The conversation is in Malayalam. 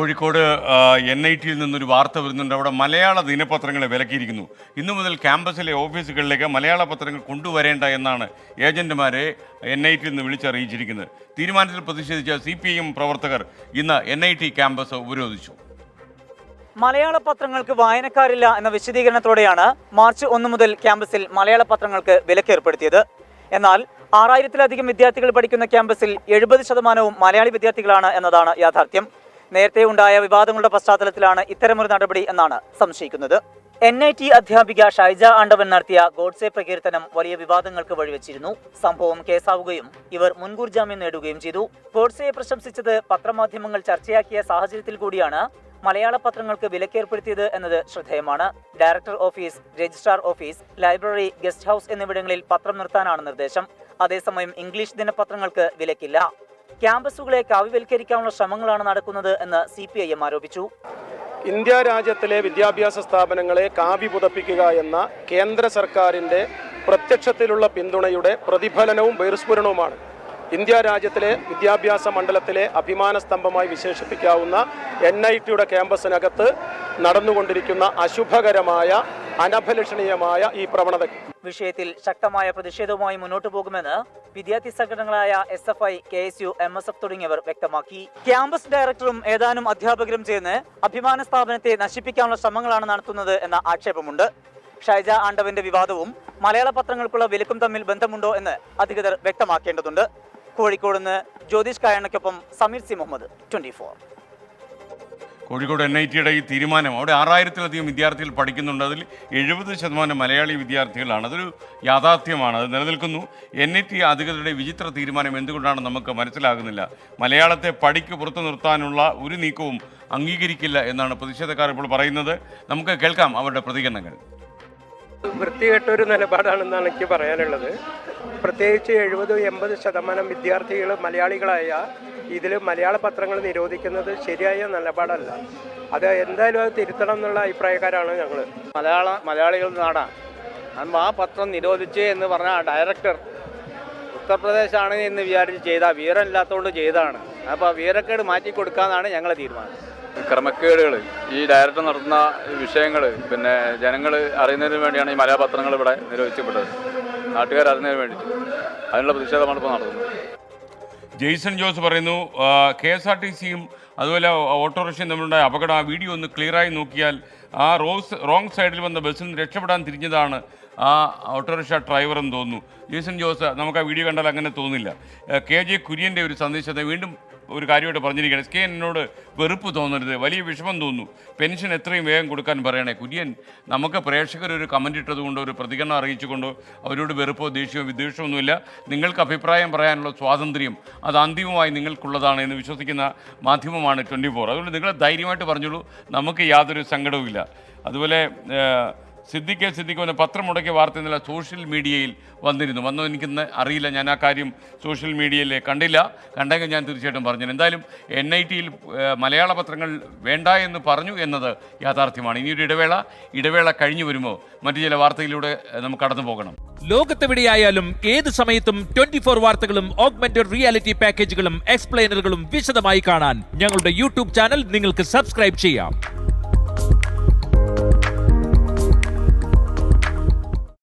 കോഴിക്കോട് NITയിൽ നിന്നൊരു വാർത്ത വരുന്നുണ്ട്. അവിടെ മലയാള ദിനപത്രങ്ങളെ വിലക്കിയിരിക്കുന്നു. ഇന്നു മുതൽ ക്യാമ്പസിലെ ഓഫീസുകളിലേക്ക് മലയാള പത്രങ്ങൾ കൊണ്ടുവരേണ്ട എന്നാണ് ഏജന്റുമാരെ NITയിൽ നിന്ന് വിളിച്ചറിയിച്ചിരിക്കുന്നത്. തീരുമാനത്തിൽ പ്രതിഷേധിച്ച CPIM പ്രവർത്തകർ ഇന്ന് NIT ക്യാമ്പസ് ഉപരോധിച്ചു. മലയാള പത്രങ്ങൾക്ക് വായനക്കാരില്ല എന്ന വിശദീകരണത്തോടെയാണ് മാർച്ച് 1 മുതൽ ക്യാമ്പസിൽ മലയാള പത്രങ്ങൾക്ക് വിലക്കേർപ്പെടുത്തിയത്. എന്നാൽ 6000-ലധികം വിദ്യാർത്ഥികൾ പഠിക്കുന്ന ക്യാമ്പസിൽ 70% മലയാളി വിദ്യാർത്ഥികളാണ് എന്നതാണ് യാഥാർത്ഥ്യം. നേരത്തെ ഉണ്ടായ വിവാദങ്ങളുടെ പശ്ചാത്തലത്തിലാണ് ഇത്തരമൊരു നടപടി എന്നാണ് സംശയിക്കുന്നത്. NIT അധ്യാപിക ഷൈജ ആണ്ടവൻ നടത്തിയ ഗോഡ്സെ പ്രകീർത്തനം വലിയ വിവാദങ്ങൾക്ക് വഴിവെച്ചിരുന്നു. സംഭവം കേസാവുകയും ഇവർ മുൻകൂർ ജാമ്യം നേടുകയും ചെയ്തു. ഗോഡ്സെയെ പ്രശംസിച്ചത് പത്രമാധ്യമങ്ങൾ ചർച്ചയാക്കിയ സാഹചര്യത്തിൽ കൂടിയാണ് മലയാള പത്രങ്ങൾക്ക് വിലക്കേർപ്പെടുത്തിയത് എന്നത് ശ്രദ്ധേയമാണ്. Director office, registrar office, library, guest house എന്നിവിടങ്ങളിൽ പത്രം നിർത്താനാണ് നിർദ്ദേശം. അതേസമയം ഇംഗ്ലീഷ് ദിനപത്രങ്ങൾക്ക് വിലക്കില്ല. ക്യാമ്പസുകളെ കാവ്യവൽക്കരിക്കാനുള്ള ശ്രമങ്ങളാണ് നടക്കുന്നത് എന്ന് CPIM ആരോപിച്ചു. ഇന്ത്യ രാജ്യത്തിലെ വിദ്യാഭ്യാസ സ്ഥാപനങ്ങളെ കാവ്യ പുതപ്പിക്കുക എന്ന കേന്ദ്ര സർക്കാരിൻ്റെ പ്രത്യക്ഷത്തിലുള്ള പിന്തുണയുടെ പ്രതിഫലനവും ബഹിർസ്ഫുരണവുമാണ് ഇന്ത്യ രാജ്യത്തിലെ വിദ്യാഭ്യാസ മണ്ഡലത്തിലെ അഭിമാന സ്തംഭമായി വിശേഷിപ്പിക്കാവുന്ന NITയുടെ ക്യാമ്പസിനകത്ത് നടന്നുകൊണ്ടിരിക്കുന്ന അശുഭകരമായ അനഭിലഷണീയമായ ഈ പ്രവണത. വിഷയത്തിൽ ശക്തമായ പ്രതിഷേധവുമായി മുന്നോട്ടു പോകുമെന്ന് വിദ്യാർത്ഥി സംഘടനകളായ SFI, KSU, MSF തുടങ്ങിയവർ വ്യക്തമാക്കി. ക്യാമ്പസ് ഡയറക്ടറും ഏതാനും അധ്യാപകരും ചേർന്ന് അഭിമാന സ്ഥാപനത്തെ നശിപ്പിക്കാനുള്ള ശ്രമങ്ങളാണ് നടത്തുന്നത് എന്ന ആക്ഷേപമുണ്ട്. ഷൈജ ആണ്ടവന്റെ വിവാദവും മലയാള പത്രങ്ങൾക്കുള്ള വിലക്കും തമ്മിൽ ബന്ധമുണ്ടോ എന്ന് അധികൃതർ വ്യക്തമാക്കേണ്ടതുണ്ട്. കോഴിക്കോട് നിന്ന് ജ്യോതിഷ് കായണ്ണയ്ക്കൊപ്പം സമീർ സി മുഹമ്മദ്, 24. കോഴിക്കോട് NITയുടെ ഈ തീരുമാനം, അവിടെ 6000-ലധികം വിദ്യാർത്ഥികൾ പഠിക്കുന്നുണ്ട്. അതിൽ 70% മലയാളി വിദ്യാർത്ഥികളാണ്. അതൊരു യാഥാർത്ഥ്യമാണ്, അത് നിലനിൽക്കുന്നു. NIT അധികൃതരുടെ വിചിത്ര തീരുമാനം എന്തുകൊണ്ടാണ് നമുക്ക് മനസ്സിലാകുന്നില്ല. മലയാളത്തെ പടിക്ക് പുറത്തു നിർത്താനുള്ള ഒരു നീക്കവും അംഗീകരിക്കില്ല എന്നാണ് പ്രതിഷേധക്കാർ ഇപ്പോൾ പറയുന്നത്. നമുക്ക് കേൾക്കാം അവരുടെ പ്രതികരണങ്ങൾ. വൃത്തികെട്ടൊരു നിലപാടാണെന്നാണ് എനിക്ക് പറയാനുള്ളത്. പ്രത്യേകിച്ച് 70-80% വിദ്യാർത്ഥികൾ മലയാളികളായ ഇതിൽ മലയാള പത്രങ്ങൾ നിരോധിക്കുന്നത് ശരിയായ നിലപാടല്ല. അത് എന്തായാലും അത് തിരുത്തണം എന്നുള്ള അഭിപ്രായക്കാരാണ് ഞങ്ങൾ. മലയാളികളുടെ നാടാണ്. അപ്പോൾ ആ പത്രം നിരോധിച്ച് എന്ന് പറഞ്ഞാൽ ഡയറക്ടർ ഉത്തർപ്രദേശാണ് എന്ന് വിചാരിച്ച് ചെയ്താൽ വീരമില്ലാത്തതുകൊണ്ട് ചെയ്തതാണ്. അപ്പോൾ വീരക്കേട് മാറ്റി കൊടുക്കാമെന്നാണ് ഞങ്ങളുടെ തീരുമാനം. ക്രമക്കേടുകൾ, ഈ ഡയറക്ടർ നടത്തുന്ന വിഷയങ്ങൾ പിന്നെ ജനങ്ങൾ അറിയുന്നതിന് വേണ്ടിയാണ് ഈ മലയാള പത്രങ്ങൾ ഇവിടെ നിരോധിക്കപ്പെട്ടത്. നാട്ടുകാർ അറിയുന്നതിന് വേണ്ടിയിട്ട് അതിനുള്ള പ്രതിഷേധമാണ് ഇപ്പോൾ നടത്തുന്നത്. ജെയ്സൺ ജോസ് പറയുന്നു, KSRTCയും അതുപോലെ ഓട്ടോറിക്ഷയും തമ്മിലുണ്ടായ അപകടം, ആ വീഡിയോ ഒന്ന് ക്ലിയറായി നോക്കിയാൽ ആ റോങ് സൈഡിൽ വന്ന ബസ്സിൽ നിന്ന് രക്ഷപ്പെടാൻ തിരിഞ്ഞതാണ് ആ ഓട്ടോറിക്ഷ ഡ്രൈവർ എന്ന് തോന്നുന്നു. ജെയ്സൺ ജോസ്, നമുക്ക് ആ വീഡിയോ കണ്ടാൽ അങ്ങനെ തോന്നില്ല. KJ കുര്യൻ്റെ ഒരു സന്ദേശത്തെ വീണ്ടും ഒരു കാര്യമായിട്ട് പറഞ്ഞിരിക്കുകയാണ്. SK എന്നോട് വെറുപ്പ് തോന്നരുത്, വലിയ വിഷമം തോന്നുന്നു, പെൻഷൻ എത്രയും വേഗം കൊടുക്കാൻ പറയണേ. കുര്യൻ, നമുക്ക് പ്രേക്ഷകർ ഒരു കമൻറ്റ് ഇട്ടതുകൊണ്ടോ ഒരു പ്രതികരണം അറിയിച്ചുകൊണ്ടോ അവരോട് വെറുപ്പോ ദേഷ്യമോ വിദ്വേഷമൊന്നുമില്ല. നിങ്ങൾക്ക് അഭിപ്രായം പറയാനുള്ള സ്വാതന്ത്ര്യം അത് അന്തിമമായി നിങ്ങൾക്കുള്ളതാണ് എന്ന് വിശ്വസിക്കുന്ന മാധ്യമമാണ് 24. അതുകൊണ്ട് നിങ്ങൾ ധൈര്യമായിട്ട് പറഞ്ഞോളൂ, നമുക്ക് യാതൊരു സങ്കടവുമില്ല. അതുപോലെ സിദ്ദിഖ് വന്ന പത്രം മുടക്കിയ വാർത്ത ഇന്നലെ സോഷ്യൽ മീഡിയയിൽ വന്നോ എനിക്കിന്ന് അറിയില്ല. ഞാൻ ആ കാര്യം സോഷ്യൽ മീഡിയയിൽ കണ്ടെങ്കിൽ ഞാൻ തീർച്ചയായിട്ടും പറഞ്ഞു. എന്തായാലും NITയിൽ മലയാള പത്രങ്ങൾ വേണ്ട എന്ന് പറഞ്ഞു എന്നത് യാഥാർത്ഥ്യമാണ്. ഇനിയൊരു ഇടവേള കഴിഞ്ഞു വരുമ്പോൾ മറ്റു ചില വാർത്തയിലൂടെ നമുക്ക് കടന്നു പോകണം. ലോകത്തെവിടെയായാലും ഏത് സമയത്തും 24 വാർത്തകളും ഓഗ്മെന്റഡ് റിയാലിറ്റി പാക്കേജുകളും എക്സ്പ്ലെയിനറുകളും വിശദമായി കാണാൻ ഞങ്ങളുടെ YouTube ചാനൽ നിങ്ങൾക്ക് സബ്സ്ക്രൈബ് ചെയ്യാം.